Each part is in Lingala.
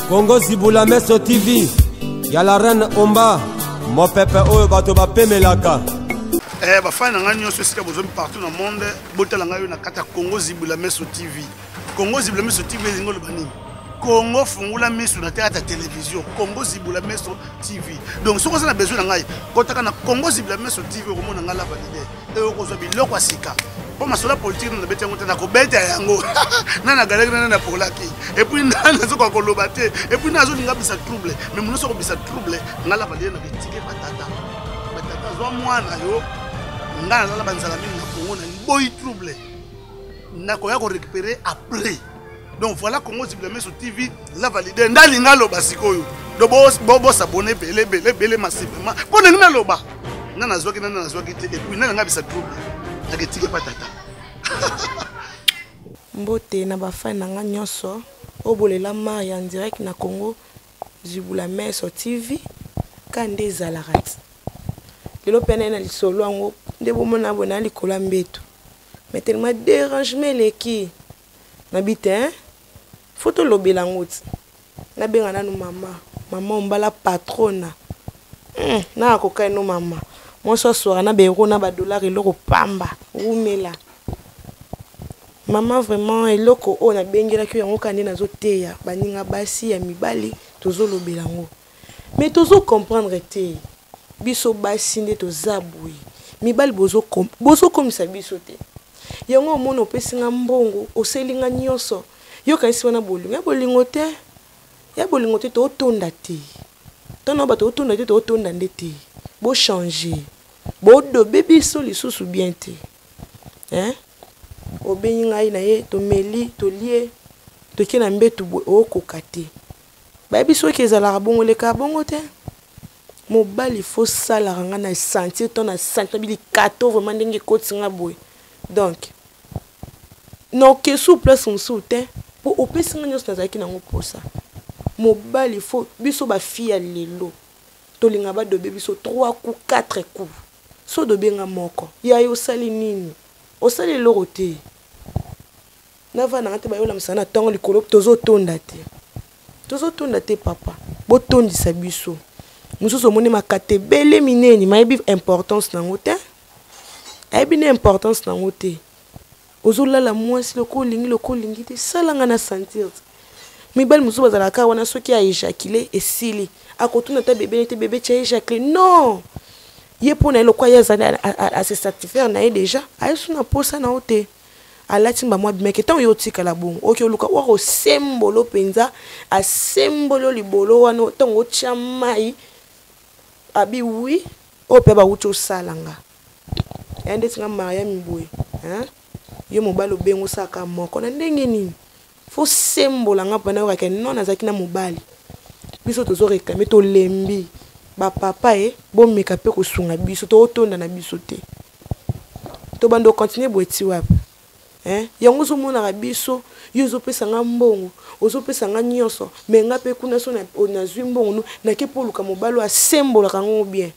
Congo Zibula Meso TV. Y'a la reine Omba. Mon pépé oyo bato ba pemelaka. Ba fana nga nyonso sika bozomi partout dans le monde. Botala nga yo na kata Congo Zibula Meso TV. Congo Zibula Meso TV ngolo bani. Congo fungula misu na théâtre télévision. Congo Zibula Meso TV. Donc si on a besoin de ngai, kotaka na Congo Zibula Meso TV ko mona ngala validé. Et ko zo biloko asika. Pour ma sola politique na bete ngota na ko bete yango. Na na galera na na polaki. Et puis na zo ko lobate. Et puis na zo linga bisa trouble. Mais mon so ko bisa trouble ngala validé na bitike patata. Patata zo mwana yo. Ngala la banzala mingi na Congo na boy trouble. Na ko ya ko récupérer après. Donc voilà Congo Zibula Meso TV la validé ndalinga loba sikoyo. Do bo s'abonner belé massivement. Bon na loba. Na nazwaki te et puis na nga bisa trouble. Naketike patata. Mbote na bafana nga nyonso obolela Maria en direct na Congo Zibula Meso TV kande zalarat. Lelo pena na lisolo ngo ndebo mona bona likola mbeto. Mais tellement dérangement leki. Nabite hein? Photo lobela ngoti. Na benga na no mama. Mama ombala patrona. Na akokai no mama. Moi ce soir na bero na ba dollar eloko pamba. Rumela. Maman vraiment eloko o na bengela ki yango kande na zo teya. Baninga basi ya mibali tozo lobela ngo. Mais tozo comprendre te. Biso basi nde tozaboui. Mibali bozo komisa biso te. Yango mona opesinga mbongo oselinga nyonso yo kanisi wana bolingo te ya bolingo te to tonda te tono ba to tonda te to tonda ndete bo changer bo do bébé so lisusu bien te hein obenga ina ye to meli to lie to kina mbetu okoka te ba biso kezala bongo le ka bongo te mobali faut sala nga na sentir ton na sentir bili kato vraiment ndenge kotinga boy. Donc, non que sous place on soute pour au pesi nganyos na zaki na ngo ça. Mobali faut biso ba fille ya lelo. To linga ba do biso 3 coups 4 coups. So do benga moko. Ya yo sali nini? O sali lorote. Na va na te ba yo la msana tongo likolo tozo tonda te. Tozo tonda te papa. Bo tondi sa biso. Mususu moni makate bele mineni maibi importance na ngote. Aibi ne importance na ngote. Ozola la mwasi loko lingi te salanga na sentir. Mibali musu bazala ka wana soki a éjaculer esili. Akotuna ta bébé cha éjaculer. Non. Ye pona eloko ya zana a se satisfaire na déjà. Aisu na posa na ote. Alati mba mwa bimeke tan yo tika la bongo. Oki oluka wako sembolo penza a sembolo libolo wana tan o chamai. Abi oui. O pe ba ucho salanga. Ende tinga Maria miboye hein yo mobalo bengo saka moko na ndenge nini fo sembola nga pana yo ka non azaki na mobali biso tozo réclamer to lembi ba papa bo meka pe ko sunga biso to otonda na biso te to bando continuer boeti wapi hein yango zo mona biso yo zo pesa nga mbongo ozo pesa nga nyonso me nga pe kuna so na zwi mbongo na ke poluka mobalo a sembola kango bien.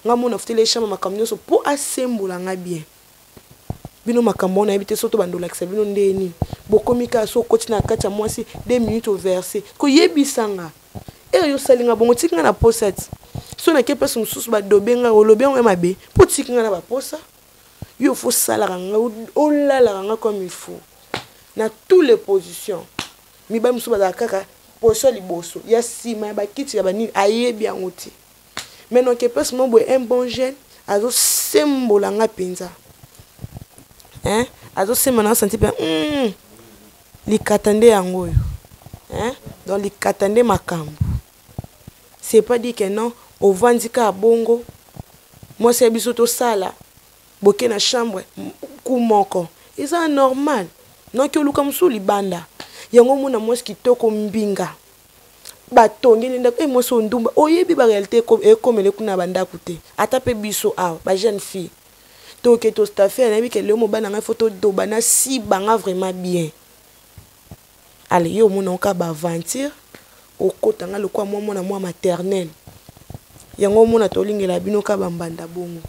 Nga mona futile chama makambo nyonso po asembola nga bien. Bino makambo na ebite soto bandola kisa bino ndeni. Bokomika so koti na kati ya mwasi 2 minutes au verset. Ko yebisanga. Yo salinga bongo tikinga na posati. So na ke pesa mususu ba dobenga olobenga mabe. Po tikinga na ba posa. Yo faut salara nga o lala nga comme il faut. Na toutes les positions. Mi ba mususu ba kaka poso liboso. Ya sima ba kiti ya bani ayebi yangote. Mais non que passe mon boy un bon jeune azo sembola nga penza hein azo semana senti pe li katande yango hein donc li katande makambo c'est pas dit que non au vandika bongo moi c'est biso to sala boke na chambre ku moko c'est normal non que luka musuli banda yango mona moi kitoko mbinga batongi linda moi so ndumba oyebi ba réalité comme le kuna banda koute ata pe biso ba jeune fille to ke to staffer na bi ke le mo bana nga photo do bana si banga vraiment bien allez yo mona ka ba aventure o kota nga le kwa mona moi maternelle yango mona to lingela bino ka bambanda bongo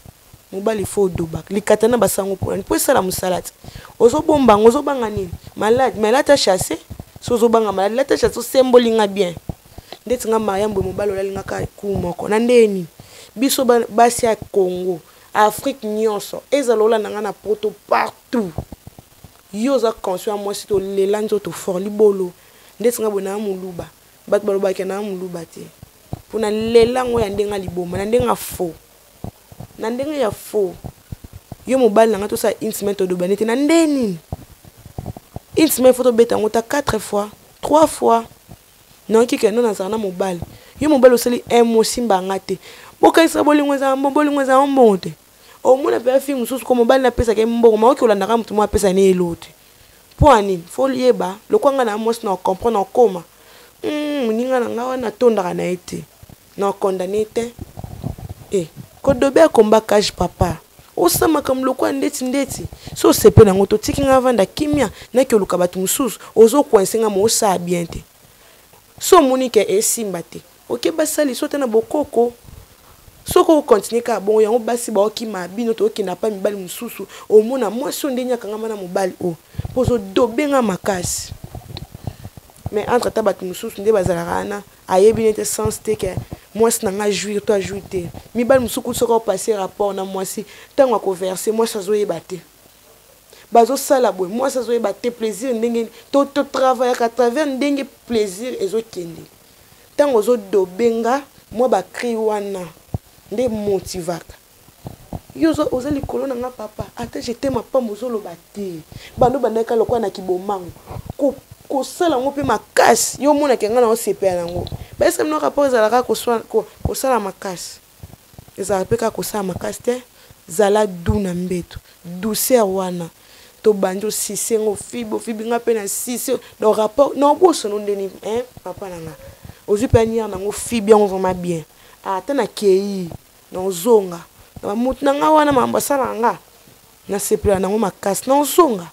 mobali fo doba likatana basango po sala musalati ozo bomba ozo banga nini malade mais là ta chassé sozo banga malade là ta chassé symbole nga bien ndeti nga mayambo mobali olingaka kumoko na ndeni biso basi ya Congo Afrique nyonso ezalola nanga na poto partout yo za conscient moi si to lela nzoto fort libolo ndeti nga bona muluba bat baloba ke na muluba te pona lela ngo ya ndenga liboma na ndenga faux na ndenga ya faux yo mobali nanga to sa intimate do banete na ndeni intimate photo beta ngota 4 fois 3 fois non ki ke non azana mobali yo mobali oseli emo simba ngate boka isa bolingwe za mbonte o mona pe film susu ko mobali na pesa ke mbongo ma oki olanda ka mutu mo pesa ne elote poani fo lieba lokwanga na mos na comprendre koma muninga na ngawa na tonda na ete na condamné te ko dobe komba cash papa osama kam lokwa ndeti so sepe na ngoto tiki nga vanda kimia na ke luka batu mususu ozo kwensenga mo sa bien te so monike esimba te oke basali so tena bokoko soko continue ka bon yango basi ba okima bino to okina pa mibali mususu omona mwasi ndenya kanga na mobali pozo dobenga makasi mais entre tabatu mususu nde bazalaka ayebi nete sens te ke mwasi nanga jouir to jouir te mibali musuku soko passer rapport na mwasi tango akoverser mwasi azoyeba te bazo sala boy mwasi azoyeba te plaisir ndenge to travailler à travers ndenge plaisir ezokende tango zo dobenga mwa ba cri wana nde motivaka yozo ozali kolona nga papa ata j'étais ma pambo zolo bate bando bandaka lokwa na kibomango ko sala ngo pe makasi yo mona kenga na osepela ngo bese mno rapport zalaka ko sala makasi ezala pe ka ko sala makasi te zala duna mbeto douceur wana to banjo sisengo fibi nga pe na sise do rapport no boso no ndeni papa nanga ozu pe nia na ngo fibi ngo vraiment bien ata na kei na zonga na mutu na nga wana mambasala nga na sepela na ngo makasi na zonga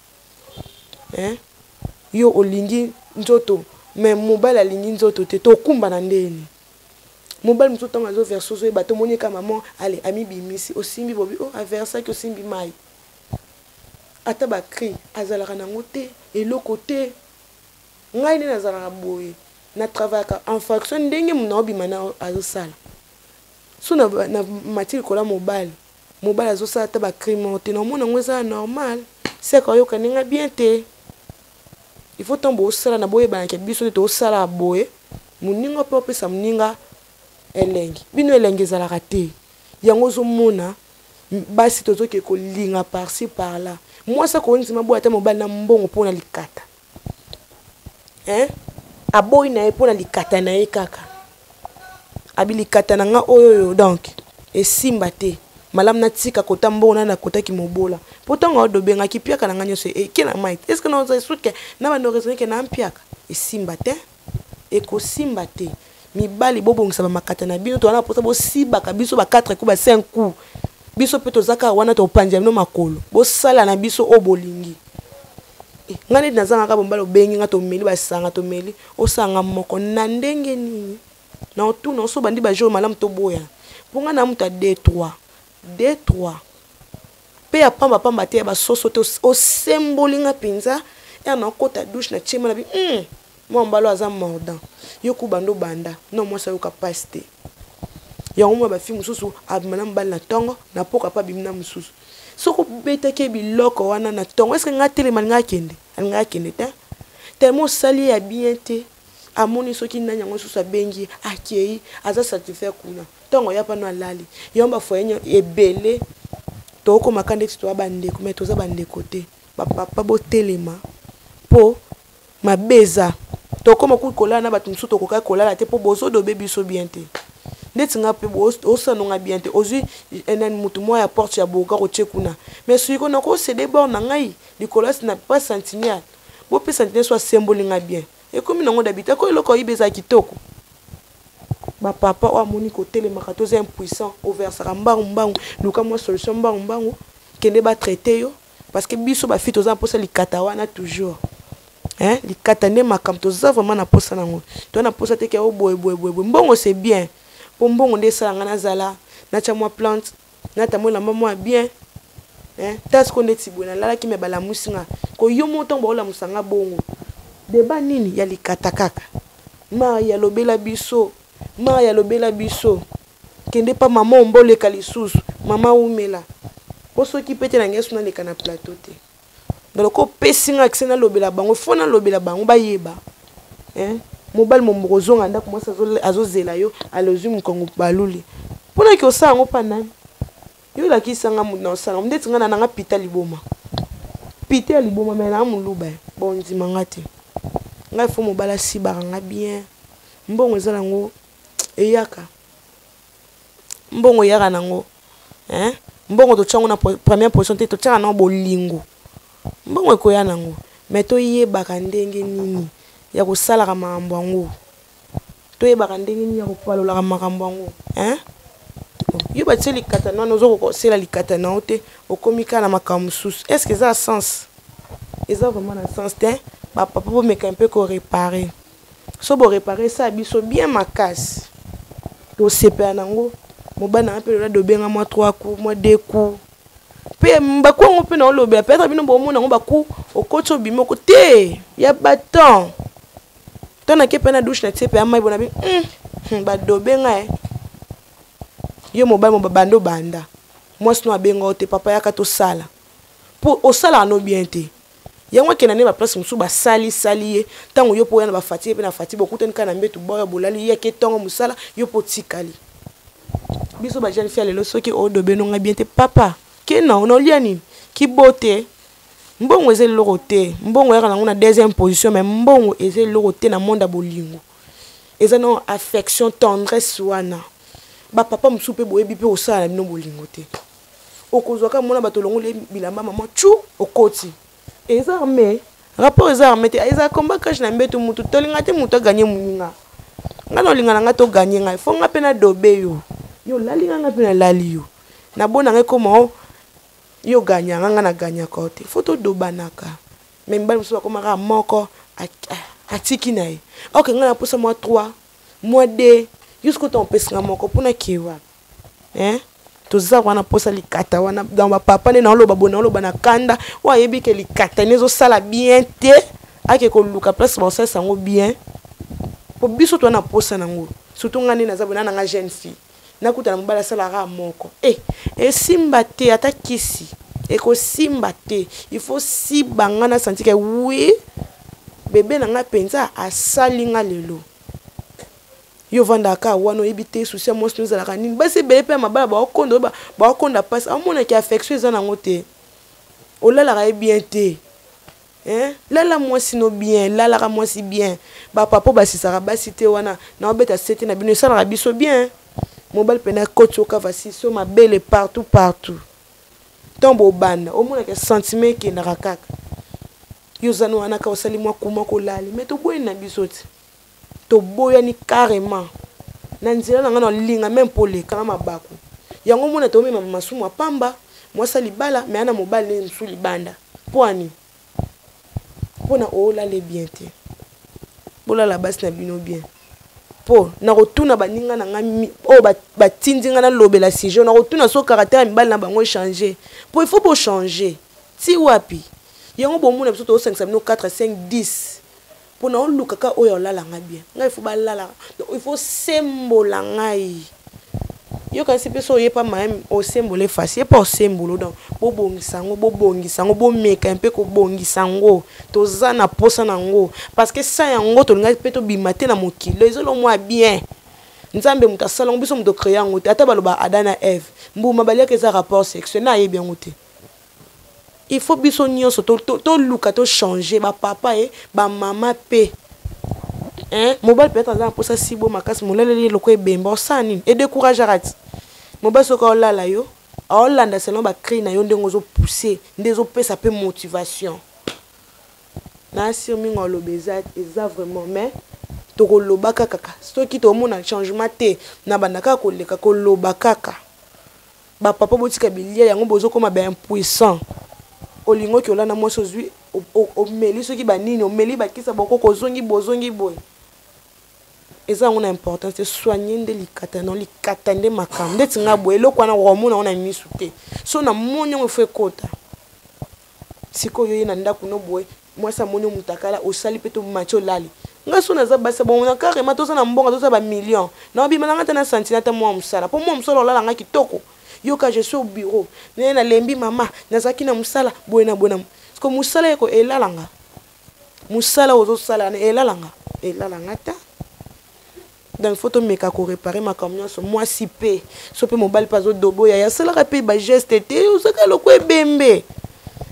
yo olingi nzoto mais mobile alingi nzoto te to kumba na ndeni mobile mutu tanga zo verso zo bato monika maman allez ami bimisi osimbi bobi aversa ki osimbi mai ata ba cri azalaka na ngote eloko te ngai ne nazalaka boye na travailler en fonction ndenge muna obima na azosala so na matil kola mobile azosala ata ba cri monte na mona ngweza normal c'est ko yo kaninga bien te il faut tomber au sala na boye banake biso te au sala boye muninga pe opesa muninga elengi bino elengi ezalaka te yango zo mona basi tozoke kolinga par-ci par-là moi ça ko nzima boye ata mobali na mbongo pona likata aboyi na ye pona likata na ye kaka abilikata na nga oyo donc esimba te malam na tika kota mbona na kota ki mobola potanga odobenga ki piaka na nga nyoso ekena might est-ce que nous suke na bando raisonner ke na mpiaka esimba te ekosimba te mibali bobongisa ba makata na bino to wana pota bo sibaka biso ba 4 coups ba 5 coups biso peto zaka wana to panja no makolo bo sala na biso obolingi ngani nazanga ka bombalo bengi nga to meli ba sanga to meli osanga moko na ndenge nini na otu na so bandi ba jour malam to boya ponga na muta D3 pe ya pamba te ba soso te o sembolinga pinza ya na kota douche na chema na bi mo mbalo aza mordant yoku bando banda no mo sa yoka paste ya ngoma ba fi mususu abimana mbali na tongo na poka pa bimina mususu soko beta ke biloko wana na tongo est-ce que nga telema nga kende te tellement sali ya bien te amoni soki na nyango susu bengi akei aza certifié kuna tongo ya pano alali yomba foyenyo ebele to ko makande to abande ko meto za bande côté papa bo telema po mabeza to ko maku kola na batu mususu to ko ka kola te po bozo do bebi so bien te ndeti nga pe o sanonga bien te ozi enen mutu mo ya porte ya boka ko tchekuna mais suiko na ko cédé bon na ngai Nicolas na pas sentinelle bo pe sentinelle soit symbole nga bien et comme nango d'habiter ko eloko ibeza kitoko ba papa o amoni ko telemaka to za impuissant au versera mbangu luka mo solution mbangu kende ba traiter yo parce que biso ba fito za posa likata wana toujours likata ne makam to za vraiment na posa nango to na posa te ke o boy mbongo c'est bien pour mbongo nde sala ngana zala na cha moi plante na ta mo la maman bien tas ko ndeti bona lala ki me bala musinga ko yo moto ba ola musanga bongo deba nini ya likata kaka Maria lobela biso, Maria lobela biso. Kende pa maman ombole kalisusu, maman umela. Oso ki pete na ngesu na leka na plateau te. Donc ko pesinga aksena lobela bango, fona lobela bango ba yeba. Mobile momrozo nganda ko mosa azozela yo alozu mkongo baluli. Pona ki osanga opanani. Yo la ki sanga mu na osanga, ndeti ngana nanga pita liboma. Pita liboma mena amuluba. Bon ndimanga te. Ngai fo mobala si baranga bien. Mbongo ezala ngo eyaka. Mbongo yaka nango. Mbongo to chango na première position te to tshaka na bolingo. Mbongo ekoya nango. Mais to yebaka ndenge nini ya kosalaka makambo yango. To yebaka ndenge nini ya kopalolaka makambo yango. Yo batie likata na nozo kokosela likata na ote okomika na makambo susu. Est-ce que ça a sens? Eza vraiment na sens te? Ba papa po meka un peu ko réparer. So bo réparer ça biso bien makasi. To sepa nango. Mobana un peu là de benga moi 3 coups, moi 2 coups. Pe mbako ngo pe na lobe peut-être bino bo mona ngo baku okocho bimoko te. Ya baton. Tona ke pe na douche na tsepe amai bona bi. Ba do benga yo mobile mo bando banda. Moi sino abenga ote papa yaka to sala. Po o sala no bien te. Yango ke na ne ba place musu ba sali ye. Tango yo po yana ba fatigue pe na fatigue bokutani kana mbetu boya bolali ye ke tongo musala yo po tikali. Biso ba jeune fille lelo soki o do benonga bien te papa. Ke na on olia nini? Ki bote. Mbongo ezeli loko te. Mbongo yaka na deuxième position mais mbongo ezeli loko te na monde bolingo. Eza no affection tendresse wana. Ba papa msupe boyebi pe osala na bino bolingo te. Okozwaka mona bato longole bilamba maman chu okoti. Eza armé. Rapport eza armé te. Eza combat cash na mbeto mutu tolinga te mutu gagner muninga. Ngana olinga nga to gagner nga. Fo nga pe na dobe yo. Yo lalinga nga pe na lali yo. Na bona nga koma yo gagner nga na gagner kote. Foto dobanaka. Mais mbali msuba koma moko atiki na ye. OK nga na posa moi 3, moi 2. Jusqu'au temps pesanga moko pona kiwa. Toza wana posa likata wana dans ba papa ne na loba bona loba na kanda wa yebi ke likata nezo sala bien te ake ko luka place ba sala sango bien. Po biso to na posa nango. Surtout ngani na zabona na jeune fille. Nakuta na mbala sala ra moko. Simba te atakisi. Eko simba te. Il faut si bangana senti que oui bébé na nga penza asalinga lelo. Yo vandaka wano ebite souci mo sino za la nini basi bele pe mabala ba okonda passe amona ki affection za nango te olala ka bien te lala moi sino bien lala ka moi si bien ba papa ba sisaka basi te wana na obeta sete na bino sala biso bien mobile pena koto ka vasi so ma belle partout tombo banda omona ke sentiment ki na rakaka yo zano wana ka osali moi kuma ko lali mais to boy na biso te to boya ni carrément na nzela na ngana linga même pour les kama mabako yango mona to mema masumu pamba mwasa libala mais ana mobile ne nsu libanda poani pona ola le bien te bola la base na bino bien po na rotuna baninga na ngami o ba tindinga na lobela sijo na rotuna so caractère mbala na bango changer po il faut pour changer ti wapi yango bomuna biso to 5 4 5 10 pour na luka ka oyo la nga bien ngai faut ba la il faut sembola ngai yo ka si peso ye pa même au symbole facile pas au symbole donc bobongisango bo meka un peu ko bongisango to zana posa nango parce que ça yango to ngai peto bimate na mokilo ezolo moi bien nzambe mutasala biso muto créer ngo ata baloba Adana Eve mbuma balia ke za rapport sexuel na ye bien ngote. Il faut biso nyonso to luka to changer ba papa ba mama pe mobile peut-être dans pour ça si bo makasi molele loko ebemba osani et décourage arati mobile soko lala yo olanda selon ba cri na yo ndengo zo pousser ndezo pesa pe motivation na sur mingo lobeza eza vraiment mais to ko lobaka kaka soki to mona changement te na bandaka ko leka ko lobaka ba papa botika bilia yango bozo koma ba impuissant olingo ki olana mo sozwi o meli soki banini o meli bakisa boko kozongi boy eza ngona importance soigner nde likata non likata nde makam nde tinga boy eloko wana romona ona misu te so na monyo mo fe kota siko yo na ndako no boy moi sa monyo mutakala osali peto macho lali nga so naza basi bon na carrément toza na mbonga toza ba million na bima nga tana santina ta moi musala po moi musala la nga kitoko yoka je suis au bureau na lembi mama nazaki na musala boyena parce que musala eko elalanga musala ozo sala na elalanga ta dans le photo meka ko réparer ma camion so moi si pe so pe mobile pas au dobo ya sala rapide ba geste te osaka loko ebembe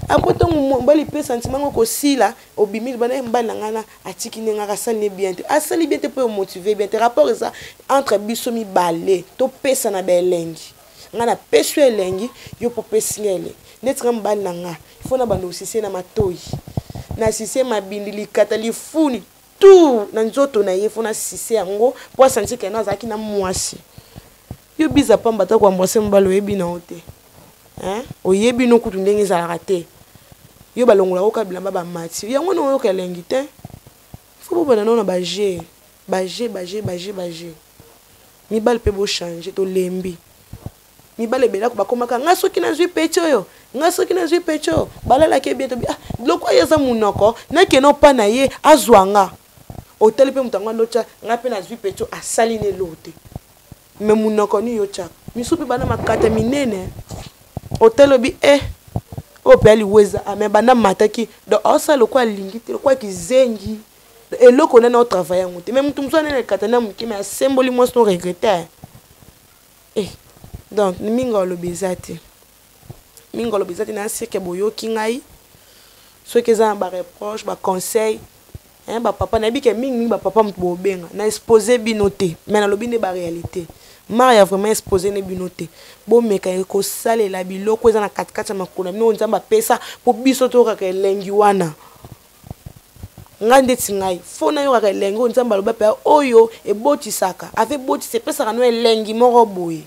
après ton mobile pe sentiment ko sila obimil bana mbala ngana atiki nenga kasali bien te asali bien te pour motiver bien te rapport ça entre biso mi balé to pesa na belengi ngana pesu elengi yo po pesingele netra mbala nga il faut na bando sisi na matoi na sisi mabindili katali funi tout na nzoto na ye fona sisi yango po sentir que na zaki na mwasi yo biza pamba ta kwa mwasi mbalo yebi na ote oyebi no kutu ndenge za raté yo balongola ko kabila ba mati yango no yo kelengi te faut bana no na baje mi bal pe bo changer to lembi mi bal ebela ko bakomaka nga soki na zwi pecho yo balala ke bientôt loko yeza munoko na ke no pa na ye azwanga hotel pe mutanga locha nga pe na zwi pecho asali ne lote me munoko ni yo chaka misupi bana makata minene hotel bi o pe ali weza ame bana mataki do osa loko alingi te loko kizengi eloko na no travailler ngote même mutu mswana na katana mukime assemboli moi son regretter donc mingolo bizati na sike boyoki ngai soki eza ba reproche ba conseil ba papa na bike mingi ba papa mutu bobenga na exposer binote mais na lobi ne ba réalité Maria vraiment exposé ne binote bo meka ko sale la biloko eza na katikati makona mino nzamba pesa po biso to ka lengi wana ngande tingai fona yo ka lengi nzamba loba pe oyo eboti saka avec boti se pesa no elengi moko boye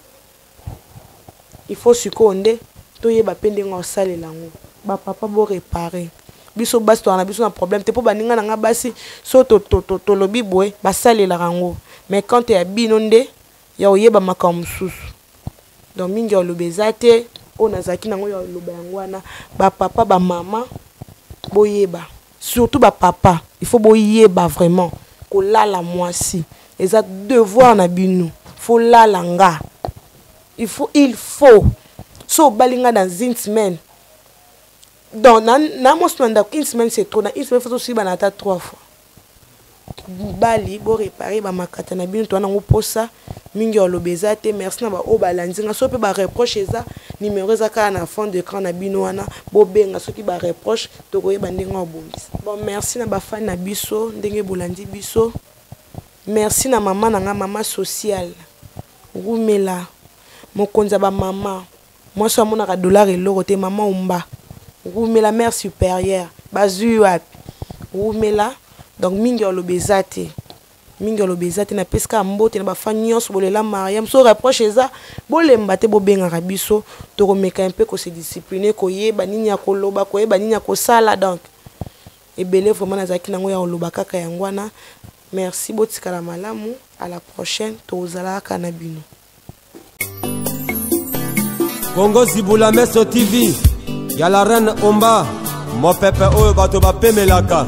il faut sukonde to yeba pende ngo sale lango ba papa bo réparer biso basi to na biso na problème te po baninga na nga basi so to lobi boye ba sale la rango mais quand ya binonde ya oyeba makambo mususu donc mingi ya lobeza te o nazaki nango ya loba yango wana ba papa ba mama boyeba surtout ba papa il faut boyeba vraiment ko lala mwasi eza devoir na bino faut lala nga il faut so balinga dans une semaine donc na mo semaine une semaine c'est trop na une semaine faut aussi banata 3 fois bali bo réparer ba makata na bino to na ngoposa mingi olobeza te merci na ba o balanzinga so pe ba reproche eza numéro za ka na fond d'écran na bino wana bo benga soki ba reproche to koyeba ndenga obongisa bon merci na ba fan na biso ndenge bolandi biso merci na mama na nga mama sociale rumela mokonza ba mama moi so mona ka dollar eloko te mama umba rumela mère supérieure bazui wapi rumela donc mingi olobeza te na peska mbote na ba fanyos bolela mariam so reproche eza bolemba te bobenga biso to komeka un peu ko se discipliner ko yeba nini ya koloba ko yeba nini ya kosala donc ebele vraiment nazaki nango ya oloba kaka yangwana merci botikala malamu à la prochaine tozala kana bino Congo Zibula Meso TV, y'a la reine Omba, mon pépé oyo bato ba pemelaka.